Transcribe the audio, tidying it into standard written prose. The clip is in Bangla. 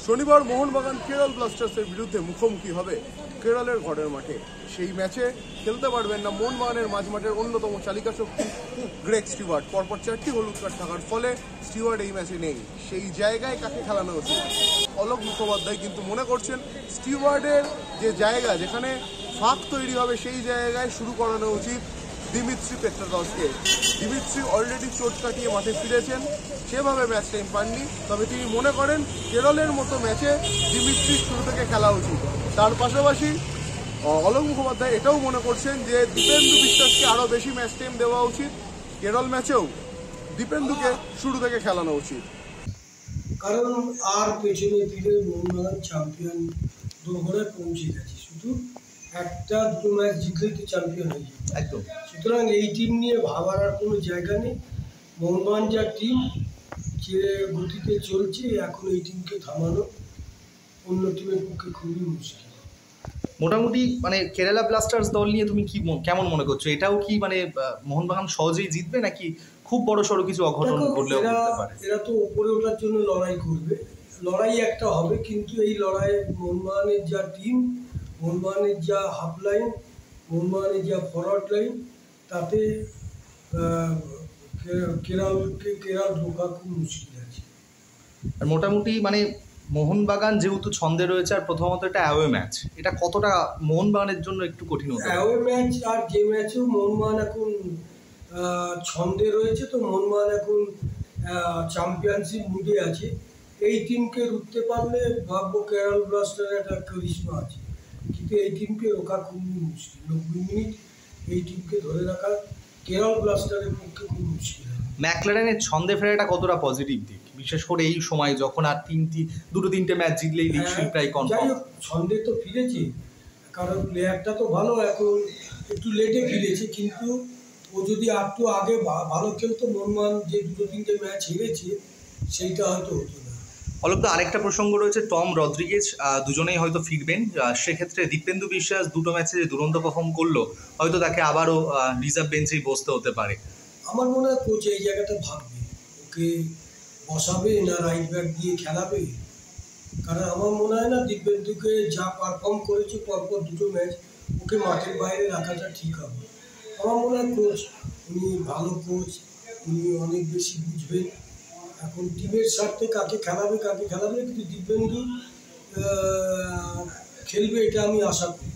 শনিবার মোহনবাগান কেরল ব্লাস্টার্সের বিরুদ্ধে মুখোমুখি হবে কেরলের ঘরের মাঠে। সেই ম্যাচে খেলতে পারবেন না মোহনবাগানের মাঝমাঠের অন্যতম চালিকা শক্তি গ্রেগ স্টিওয়ার্ট। পরপর 4টি হলুদ কার্ড থাকার ফলে স্টিওয়ার্ট এই ম্যাচে নেই। সেই জায়গায় কাকে খেলানো উচিত? অলোক মুখোপাধ্যায় কিন্তু মনে করছেন স্টিওয়ার্টের যে জায়গা, যেখানে ফাঁক তৈরি হবে, সেই জায়গায় শুরু করানো উচিত দিমিত্রি পেট্রাডসকে। দিমিত্রি অলরেডি চোট কাটিয়ে মাঠে ফিরেছেন, সেভাবে ম্যাচ টাইম পাননি। তবে তিনি মনে করেন কেরলের মতো ম্যাচে দিমিত্রি শুরু থেকে খেলা উচিত। তার পাশাপাশি অলোক মুখোপাধ্যায় এটাও মনে করছেন যে দীপেন্দু বিশ্বাসকে আরও বেশি ম্যাচ টাইম দেওয়া উচিত। কেরল ম্যাচেও দীপেন্দুকে শুরু থেকে খেলানো উচিত। কারণ আর পেছনে ফিরে মোহনবাগান চ্যাম্পিয়ন দোরগোড়ায় পৌঁছে গেছে। শুধু একটা দুটো ম্যাচ জিতলেই তো চ্যাম্পিয়ন হয়ে যাবে একদম। সুতরাং এই টিম নিয়ে ভাবার আর কোনো জায়গা নেই। মোহনবাগান যা টিম, যে গতিতে চলছে, এখন এই টিমকে থামানো অন্য টিমের পক্ষে খুবই মুশকিল। মোটামুটি মানে কেরালা ব্লাস্টার্স দল নিয়ে তুমি কি কেমন মনে করছো? এটাও কি মানে মোহনবাগান সহজেই জিতবে, নাকি খুব বড় সড়ো কিছু অঘটন ঘটলেও করতে পারে? এরা তো ওপরে ওঠার জন্য লড়াই করবে, লড়াই একটা হবে, কিন্তু এই লড়াইয়ে মোহনবাগানের যা টিম, মোহনবাগানের যা হাফ লাইন, মোহনবাগানের যা ফরওয়ার্ড লাইন, তাতে কেরাল ঢোকা খুব মুশকিল আছে। আর মোটামুটি মানে মোহনবাগান যেহেতু ছন্দে রয়েছে, আর প্রথমত এটা অ্যাওয়ে ম্যাচ, এটা কতটা মোহনবাগানের জন্য একটু কঠিন হতে পারে? অ্যাওয়ে ম্যাচ, আর যে ম্যাচেও মোহনবাগান এখন ছন্দে রয়েছে, তো মোহনবাগান এখন চ্যাম্পিয়নশিপ মুডে আছে। এই টিমকে রুখতে পারলে ভাববো কেরল ব্লাস্টারের একটা করিশ্মা আছে, কিন্তু এই টিমকে রোকা খুবই মুশকিল। 90 মিনিট এই টিমকে ধরে রাখা কেরল ব্লাস্টারের পক্ষে খুব মুশকিল। ম্যাকলারেনের ছন্দে ফেরাটা কতটা পজিটিভ দিক, বিশেষ করে এই সময় যখন আর দুটো তিনটে ম্যাচ জিতলেই লিগ শিরোপা প্রায় কনফার্ম? যাই হোক, ছন্দে তো ফিরেছে, কারণ প্লেয়ারটা তো ভালো। এখন একটু লেটে ফিরেছে, কিন্তু ও যদি একটু আগে ভালো খেলতো, মোহনবাগান যে দুটো তিনটে ম্যাচ হেরেছে সেইটা হয়তো হতো না। অলকদা, আরেকটা প্রসঙ্গ রয়েছে, টম রদ্রিগেজ দুজনেই হয়তো ফিরবেন। সেক্ষেত্রে দীপেন্দু বিশ্বাস দুটো ম্যাচে যে দুরন্ত পারফর্ম করলো, হয়তো তাকে আবারও রিজার্ভ বেঞ্চেই বসতে হতে পারে। আমার মনে হয় কোচ এই জায়গাটা ভাববে, ওকে বসাবে না রাইট ব্যাক দিয়ে খেলাবে। কারণ আমার মনে হয় না দীপেন্দুকে যা পারফর্ম করেছে পরপর দুটো ম্যাচ, ওকে মাঠের বাইরে রাখাটা ঠিক হবে। আমার মনে হয় কোচ, উনি ভালো কোচ, উনি অনেক বেশি বুঝবেন। এখন টিমের স্বার্থে কাকে খেলাবে, কিন্তু দীপেন্দু খেলবে এটা আমি আশা করি।